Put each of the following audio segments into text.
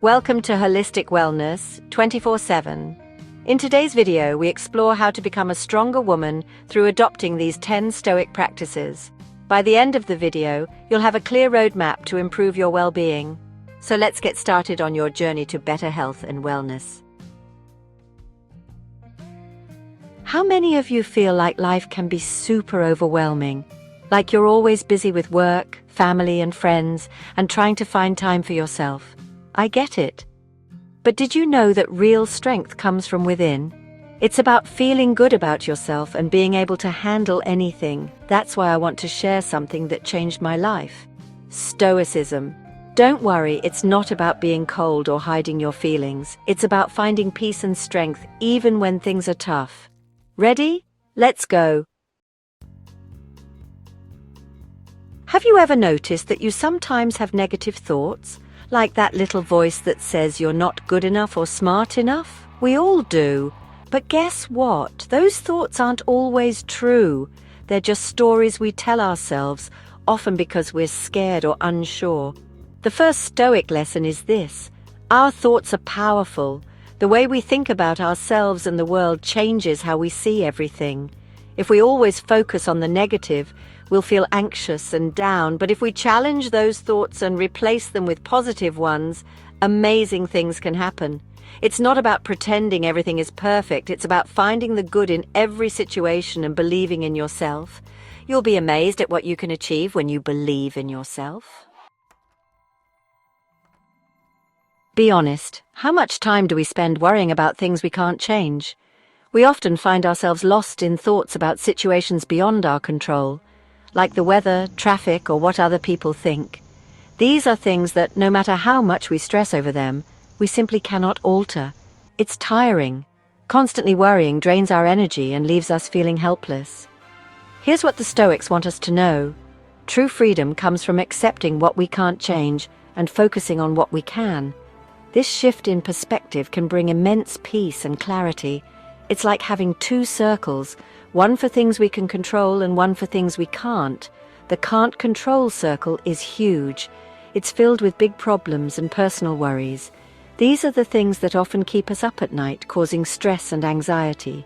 Welcome to Holistic Wellness 24/7. In today's video, we explore how to become a stronger woman through adopting these 10 Stoic practices. By the end of the video, you'll have a clear roadmap to improve your well-being. So let's get started on your journey to better health and wellness. How many of you feel like life can be super overwhelming? Like you're always busy with work, family, and friends, and trying to find time for yourself? I get it. But did you know that real strength comes from within? It's about feeling good about yourself and being able to handle anything. That's why I want to share something that changed my life. Stoicism. Don't worry, it's not about being cold or hiding your feelings. It's about finding peace and strength even when things are tough. Ready? Let's go. Have you ever noticed that you sometimes have negative thoughts? Like that little voice that says you're not good enough or smart enough? We all do. But guess what? Those thoughts aren't always true. They're just stories we tell ourselves, often because we're scared or unsure. The first Stoic lesson is this: our thoughts are powerful. The way we think about ourselves and the world changes how we see everything. If we always focus on the negative, we'll feel anxious and down, but if we challenge those thoughts and replace them with positive ones, amazing things can happen. It's not about pretending everything is perfect, it's about finding the good in every situation and believing in yourself. You'll be amazed at what you can achieve when you believe in yourself. Be honest, how much time do we spend worrying about things we can't change? We often find ourselves lost in thoughts about situations beyond our control, like the weather, traffic, or what other people think. These are things that, no matter how much we stress over them, we simply cannot alter. It's tiring. Constantly worrying drains our energy and leaves us feeling helpless. Here's what the Stoics want us to know. True freedom comes from accepting what we can't change and focusing on what we can. This shift in perspective can bring immense peace and clarity. It's like having two circles, one for things we can control and one for things we can't. The can't control circle is huge. It's filled with big problems and personal worries. These are the things that often keep us up at night, causing stress and anxiety.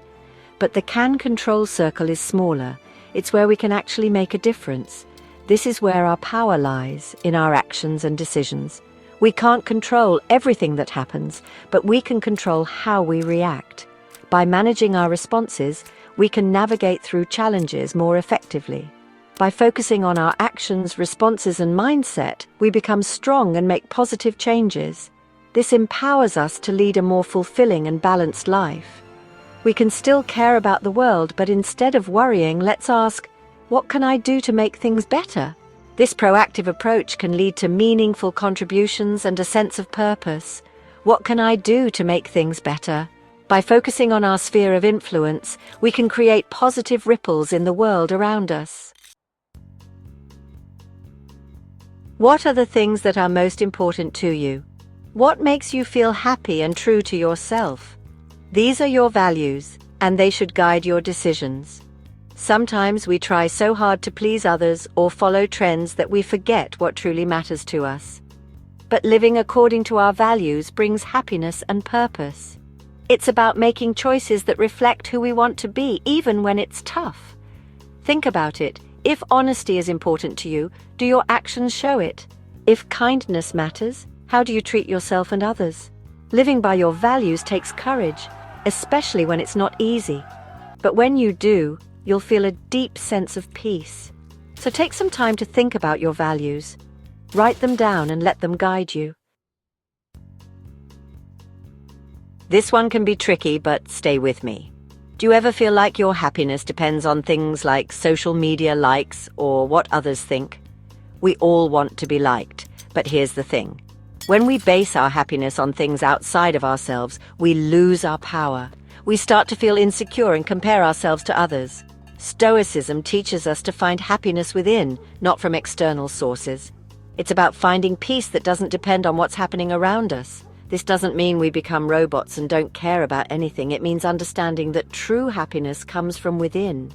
But the can control circle is smaller. It's where we can actually make a difference. This is where our power lies, in our actions and decisions. We can't control everything that happens, but we can control how we react. By managing our responses, we can navigate through challenges more effectively. By focusing on our actions, responses, and mindset, we become strong and make positive changes. This empowers us to lead a more fulfilling and balanced life. We can still care about the world, but instead of worrying, let's ask, what can I do to make things better? This proactive approach can lead to meaningful contributions and a sense of purpose. What can I do to make things better? By focusing on our sphere of influence, we can create positive ripples in the world around us. What are the things that are most important to you? What makes you feel happy and true to yourself? These are your values, and they should guide your decisions. Sometimes we try so hard to please others or follow trends that we forget what truly matters to us. But living according to our values brings happiness and purpose. It's about making choices that reflect who we want to be, even when it's tough. Think about it. If honesty is important to you, do your actions show it? If kindness matters, how do you treat yourself and others? Living by your values takes courage, especially when it's not easy. But when you do, you'll feel a deep sense of peace. So take some time to think about your values. Write them down and let them guide you. This one can be tricky, but stay with me. Do you ever feel like your happiness depends on things like social media likes or what others think? We all want to be liked, but here's the thing. When we base our happiness on things outside of ourselves, we lose our power. We start to feel insecure and compare ourselves to others. Stoicism teaches us to find happiness within, not from external sources. It's about finding peace that doesn't depend on what's happening around us. This doesn't mean we become robots and don't care about anything. It means understanding that true happiness comes from within.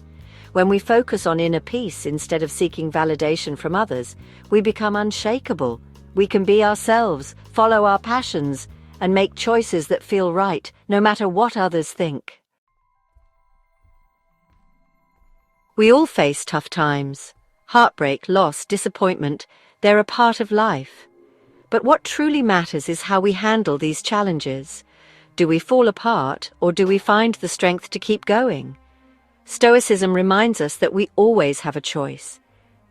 When we focus on inner peace instead of seeking validation from others, we become unshakable. We can be ourselves, follow our passions, and make choices that feel right, no matter what others think. We all face tough times. Heartbreak, loss, disappointment, they're a part of life. But what truly matters is how we handle these challenges. Do we fall apart, or do we find the strength to keep going? Stoicism reminds us that we always have a choice.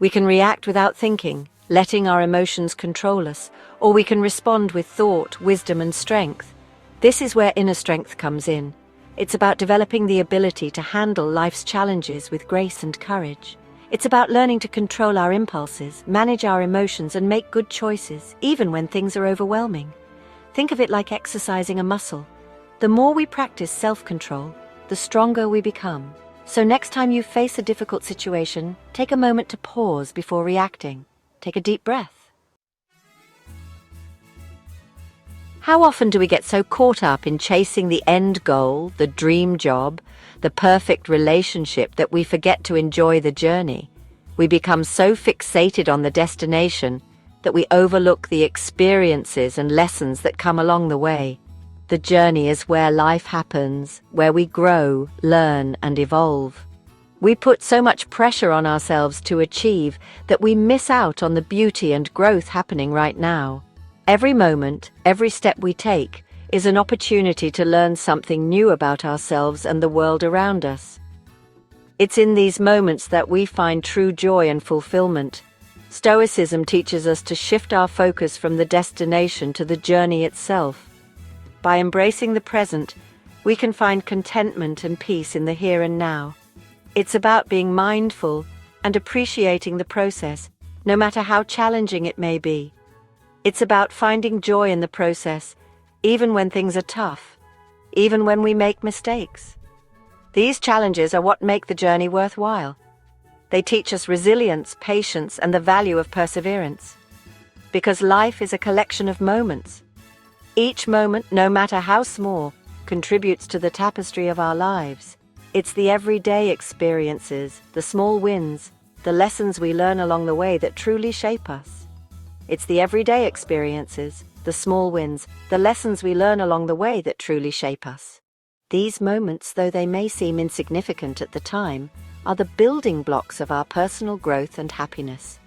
We can react without thinking, letting our emotions control us, or we can respond with thought, wisdom, and strength. This is where inner strength comes in. It's about developing the ability to handle life's challenges with grace and courage. It's about learning to control our impulses, manage our emotions, and make good choices, even when things are overwhelming. Think of it like exercising a muscle. The more we practice self-control, the stronger we become. So next time you face a difficult situation, take a moment to pause before reacting. Take a deep breath. How often do we get so caught up in chasing the end goal, the dream job, the perfect relationship that we forget to enjoy the journey? We become so fixated on the destination that we overlook the experiences and lessons that come along the way. The journey is where life happens, where we grow, learn, and evolve. We put so much pressure on ourselves to achieve that we miss out on the beauty and growth happening right now. Every moment, every step we take, is an opportunity to learn something new about ourselves and the world around us. It's in these moments that we find true joy and fulfillment. Stoicism teaches us to shift our focus from the destination to the journey itself. By embracing the present, we can find contentment and peace in the here and now. It's about being mindful and appreciating the process, no matter how challenging it may be. It's about finding joy in the process, even when things are tough, even when we make mistakes. These challenges are what make the journey worthwhile. They teach us resilience, patience, and the value of perseverance. Because life is a collection of moments. Each moment, no matter how small, contributes to the tapestry of our lives. It's the everyday experiences, the small wins, the lessons we learn along the way that truly shape us. It's the everyday experiences, the small wins, the lessons we learn along the way that truly shape us. These moments, though they may seem insignificant at the time, are the building blocks of our personal growth and happiness.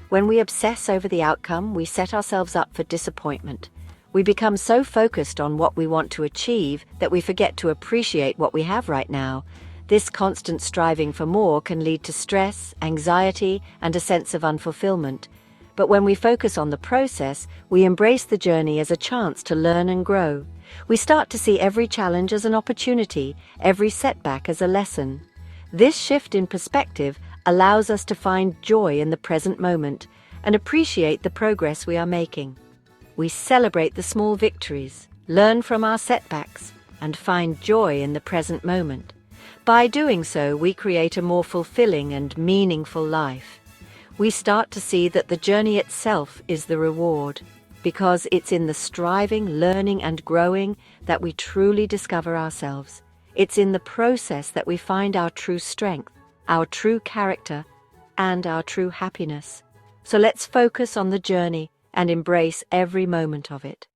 When we obsess over the outcome, we set ourselves up for disappointment. We become so focused on what we want to achieve that we forget to appreciate what we have right now. This constant striving for more can lead to stress, anxiety, and a sense of unfulfillment. But when we focus on the process, we embrace the journey as a chance to learn and grow. We start to see every challenge as an opportunity, every setback as a lesson. This shift in perspective allows us to find joy in the present moment and appreciate the progress we are making. We celebrate the small victories, learn from our setbacks, and find joy in the present moment. By doing so, we create a more fulfilling and meaningful life. We start to see that the journey itself is the reward, because it's in the striving, learning, and growing that we truly discover ourselves. It's in the process that we find our true strength, our true character, and our true happiness. So let's focus on the journey and embrace every moment of it.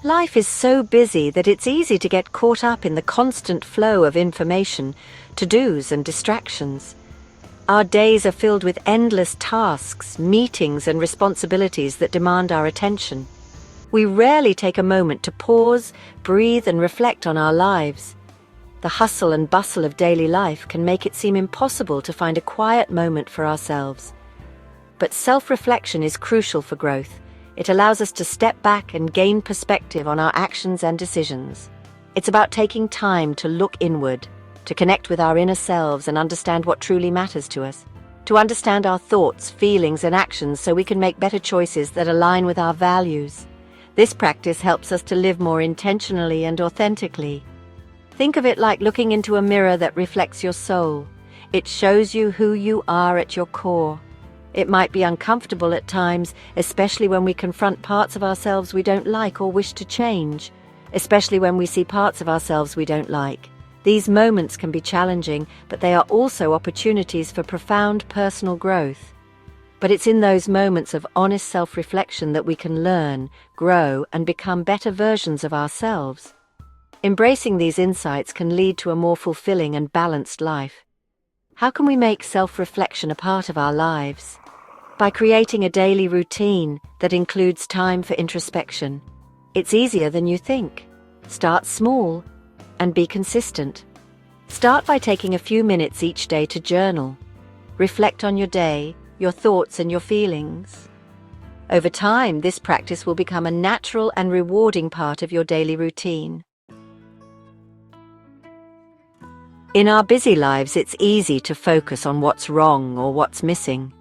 Life is so busy that it's easy to get caught up in the constant flow of information, to-dos, and distractions. Our days are filled with endless tasks, meetings, and responsibilities that demand our attention. We rarely take a moment to pause, breathe, and reflect on our lives. The hustle and bustle of daily life can make it seem impossible to find a quiet moment for ourselves. But self-reflection is crucial for growth. It allows us to step back and gain perspective on our actions and decisions. It's about taking time to look inward, to connect with our inner selves and understand what truly matters to us, to understand our thoughts, feelings, and actions so we can make better choices that align with our values. This practice helps us to live more intentionally and authentically. Think of it like looking into a mirror that reflects your soul. It shows you who you are at your core. It might be uncomfortable at times, especially when we confront parts of ourselves we don't like or wish to change, especially when we see parts of ourselves we don't like. These moments can be challenging, but they are also opportunities for profound personal growth. But it's in those moments of honest self-reflection that we can learn, grow, and become better versions of ourselves. Embracing these insights can lead to a more fulfilling and balanced life. How can we make self-reflection a part of our lives? By creating a daily routine that includes time for introspection. It's easier than you think. Start small and be consistent. Start by taking a few minutes each day to journal. Reflect on your day, your thoughts and your feelings. Over time, this practice will become a natural and rewarding part of your daily routine. In our busy lives, it's easy to focus on what's wrong or what's missing.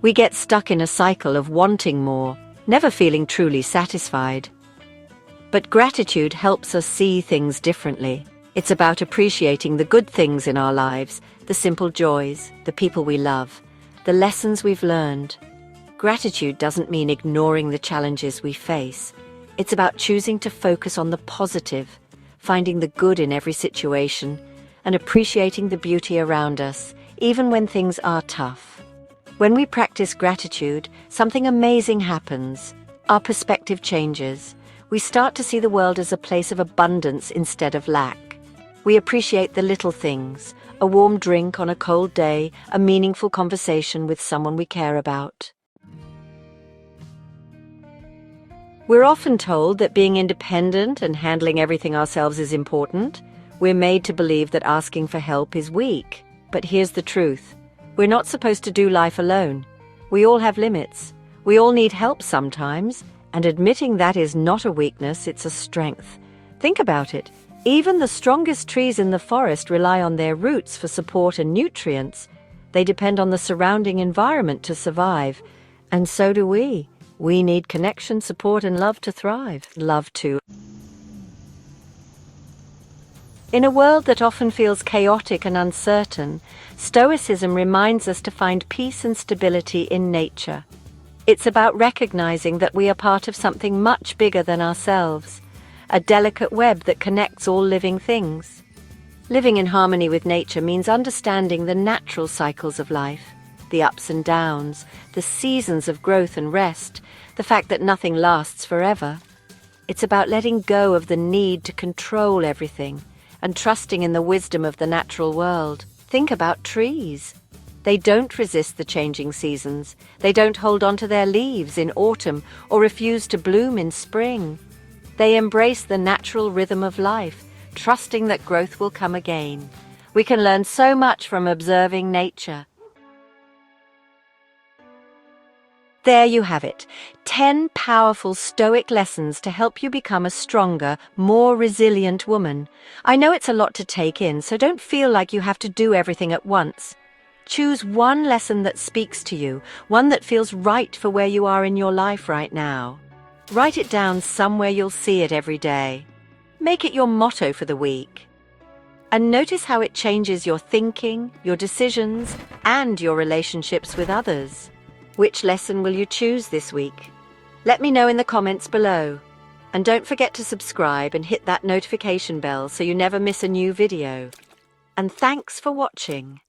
We get stuck in a cycle of wanting more, never feeling truly satisfied. But gratitude helps us see things differently. It's about appreciating the good things in our lives, the simple joys, the people we love, the lessons we've learned. Gratitude doesn't mean ignoring the challenges we face. It's about choosing to focus on the positive, finding the good in every situation, and appreciating the beauty around us, even when things are tough. When we practice gratitude, something amazing happens. Our perspective changes. We start to see the world as a place of abundance instead of lack. We appreciate the little things, a warm drink on a cold day, a meaningful conversation with someone we care about. We're often told that being independent and handling everything ourselves is important. We're made to believe that asking for help is weak. But here's the truth. We're not supposed to do life alone. We all have limits. We all need help sometimes, and admitting that is not a weakness, it's a strength. Think about it. Even the strongest trees in the forest rely on their roots for support and nutrients. They depend on the surrounding environment to survive. And so do we. We need connection, support, and love to thrive. Love to. In a world that often feels chaotic and uncertain, Stoicism reminds us to find peace and stability in nature. It's about recognizing that we are part of something much bigger than ourselves, a delicate web that connects all living things. Living in harmony with nature means understanding the natural cycles of life, the ups and downs, the seasons of growth and rest, the fact that nothing lasts forever. It's about letting go of the need to control everything and trusting in the wisdom of the natural world. Think about trees. They don't resist the changing seasons. They don't hold on to their leaves in autumn or refuse to bloom in spring. They embrace the natural rhythm of life, trusting that growth will come again. We can learn so much from observing nature. There you have it, 10 powerful Stoic lessons to help you become a stronger, more resilient woman. I know it's a lot to take in, so don't feel like you have to do everything at once. Choose one lesson that speaks to you, one that feels right for where you are in your life right now. Write it down somewhere you'll see it every day. Make it your motto for the week. And notice how it changes your thinking, your decisions, and your relationships with others. Which lesson will you choose this week? Let me know in the comments below. And don't forget to subscribe and hit that notification bell so you never miss a new video. And thanks for watching.